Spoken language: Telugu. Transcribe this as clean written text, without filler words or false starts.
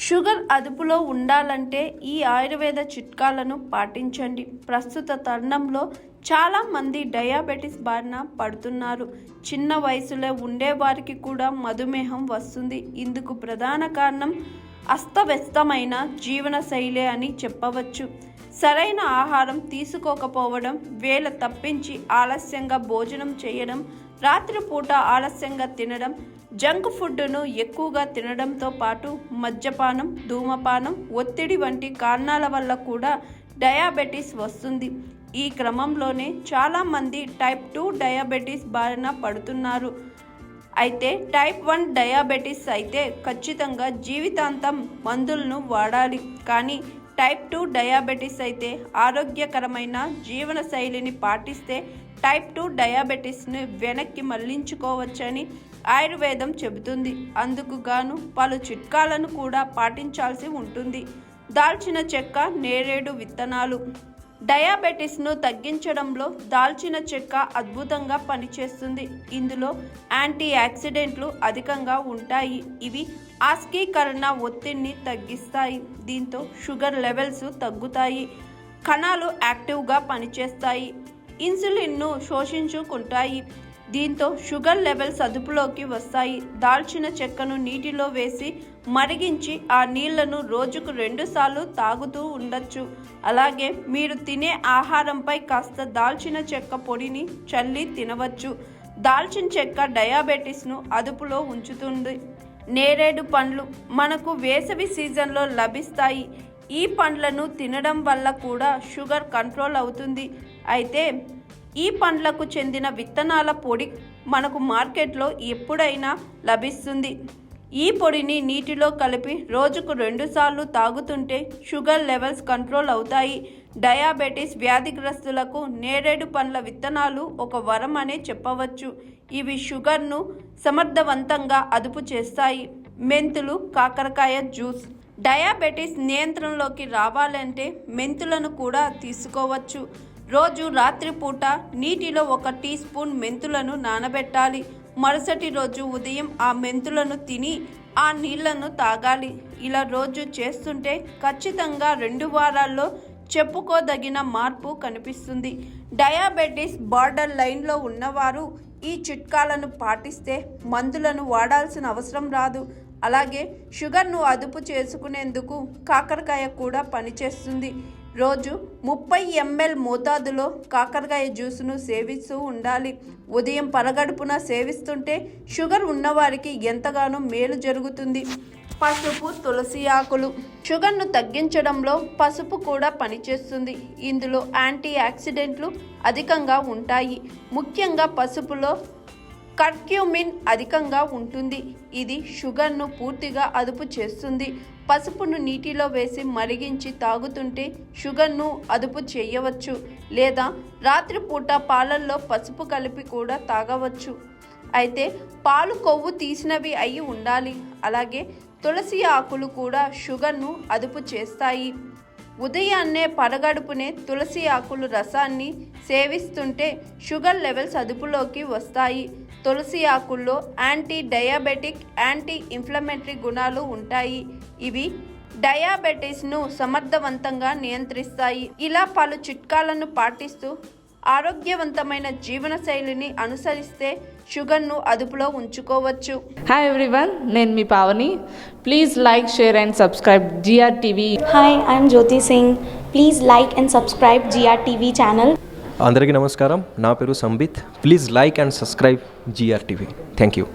షుగర్ అదుపులో ఉండాలంటే ఈ ఆయుర్వేద చిట్కాలను పాటించండి. ప్రస్తుత తరుణంలో చాలామంది డయాబెటీస్ బారిన పడుతున్నారు. చిన్న వయసులో ఉండేవారికి కూడా మధుమేహం వస్తుంది. ఇందుకు ప్రధాన కారణం అస్తవ్యస్తమైన జీవనశైలి అని చెప్పవచ్చు. సరైన ఆహారం తీసుకోకపోవడం, వేళ తప్పించి ఆలస్యంగా భోజనం చేయడం, రాత్రిపూట ఆలస్యంగా తినడం, జంక్ ఫుడ్ను ఎక్కువగా తినడంతో పాటు మద్యపానం, ధూమపానం, ఒత్తిడి వంటి కారణాల వల్ల కూడా డయాబెటీస్ వస్తుంది. ఈ క్రమంలోనే చాలామంది టైప్ 2 డయాబెటీస్ బారిన పడుతున్నారు. అయితే టైప్ 1 డయాబెటీస్ అయితే ఖచ్చితంగా జీవితాంతం మందులను వాడాలి. కానీ టైప్ 2 డయాబెటీస్ అయితే ఆరోగ్యకరమైన జీవనశైలిని పాటిస్తే టైప్ 2 డయాబెటీస్ను వెనక్కి మళ్లించుకోవచ్చని ఆయుర్వేదం చెబుతుంది. అందుకు గాను పలు చిట్కాలను కూడా పాటించాల్సి ఉంటుంది. దాల్చిన చెక్క, నేరేడు విత్తనాలు. డయాబెటీస్ను తగ్గించడంలో దాల్చిన చెక్క అద్భుతంగా పనిచేస్తుంది. ఇందులో యాంటీ ఆక్సిడెంట్లు అధికంగా ఉంటాయి. ఇవి ఆస్కీకరణ ఒత్తిడిని తగ్గిస్తాయి. దీంతో షుగర్ లెవెల్స్ తగ్గుతాయి. కణాలు యాక్టివ్గా పనిచేస్తాయి. ఇన్సులిన్ను శోషించుకుంటాయి. దీంతో షుగర్ లెవెల్స్ అదుపులోకి వస్తాయి. దాల్చిన చెక్కను నీటిలో వేసి మరిగించి ఆ నీళ్లను రోజుకు 2 సార్లు తాగుతూ ఉండొచ్చు. అలాగే మీరు తినే ఆహారంపై కాస్త దాల్చిన చెక్క పొడిని చల్లి తినవచ్చు. దాల్చిన చెక్క డయాబెటీస్ను అదుపులో ఉంచుతుంది. నేరేడు పండ్లు మనకు వేసవి సీజన్లో లభిస్తాయి. ఈ పండ్లను తినడం వల్ల కూడా షుగర్ కంట్రోల్ అవుతుంది. అయితే ఈ పండ్లకు చెందిన విత్తనాల పొడి మనకు మార్కెట్లో ఎప్పుడైనా లభిస్తుంది. ఈ పొడిని నీటిలో కలిపి రోజుకు 2 సార్లు తాగుతుంటే షుగర్ లెవెల్స్ కంట్రోల్ అవుతాయి. డయాబెటీస్ వ్యాధిగ్రస్తులకు నేరేడు పండ్ల విత్తనాలు ఒక వరం అనే చెప్పవచ్చు. ఇవి షుగర్ను సమర్థవంతంగా అదుపు చేస్తాయి. మెంతులు, కాకరకాయ జ్యూస్. డయాబెటీస్ నియంత్రణలోకి రావాలంటే మెంతులను కూడా తీసుకోవచ్చు. రోజు రాత్రిపూట నీటిలో 1 టీ స్పూన్ మెంతులను నానబెట్టాలి. మరుసటి రోజు ఉదయం ఆ మెంతులను తిని ఆ నీళ్లను తాగాలి. ఇలా రోజు చేస్తుంటే ఖచ్చితంగా 2 వారాల్లో చెప్పుకోదగిన మార్పు కనిపిస్తుంది. డయాబెటీస్ బార్డర్ లైన్లో ఉన్నవారు ఈ చిట్కాలను పాటిస్తే మందులను వాడాల్సిన అవసరం రాదు. అలాగే షుగర్ను అదుపు చేసుకునేందుకు కాకరకాయ కూడా పనిచేస్తుంది. రోజు 30 ml మోతాదులో కాకరకాయ జ్యూసును సేవిస్తూ ఉండాలి. ఉదయం పరగడుపున సేవిస్తుంటే షుగర్ ఉన్నవారికి ఎంతగానో మేలు జరుగుతుంది. పసుపు, తులసి ఆకులు. షుగర్ను తగ్గించడంలో పసుపు కూడా పనిచేస్తుంది. ఇందులో యాంటీ ఆక్సిడెంట్లు అధికంగా ఉంటాయి. ముఖ్యంగా పసుపులో కర్క్యూమిన్ అధికంగా ఉంటుంది. ఇది షుగర్ను పూర్తిగా అదుపు చేస్తుంది. పసుపును నీటిలో వేసి మరిగించి తాగుతుంటే షుగర్ను అదుపు చేయవచ్చు. లేదా రాత్రిపూట పాలల్లో పసుపు కలిపి కూడా తాగవచ్చు. అయితే పాలు కొవ్వు తీసినవి అయి ఉండాలి. అలాగే తులసి ఆకులు కూడా షుగర్ను అదుపు చేస్తాయి. ఉదయాన్నే పరగడుపునే తులసి ఆకులు రసాన్ని సేవిస్తుంటే షుగర్ లెవెల్స్ అదుపులోకి వస్తాయి. తులసి ఆకుల్లో యాంటీ డయాబెటిక్, యాంటీ ఇన్ఫ్లమేటరీ గుణాలు ఉంటాయి. ఇవి డయాబెటీస్ను సమర్థవంతంగా నియంత్రిస్తాయి. ఇలా పలు చిట్కాలను పాటిస్తూ ఆరోగ్యవంతమైన జీవనశైలిని అనుసరిస్తే షుగర్ను అదుపులో ఉంచుకోవచ్చు. హాయ్ ఎవ్రీవన్, నేను మీ Pavani. Please like, share and subscribe GRTV. Hi, I'm Jyoti Singh. Please like and subscribe GRTV channel. అందరికీ నమస్కారం. నా పేరు Sambit. Please like and subscribe GRTV. Thank you.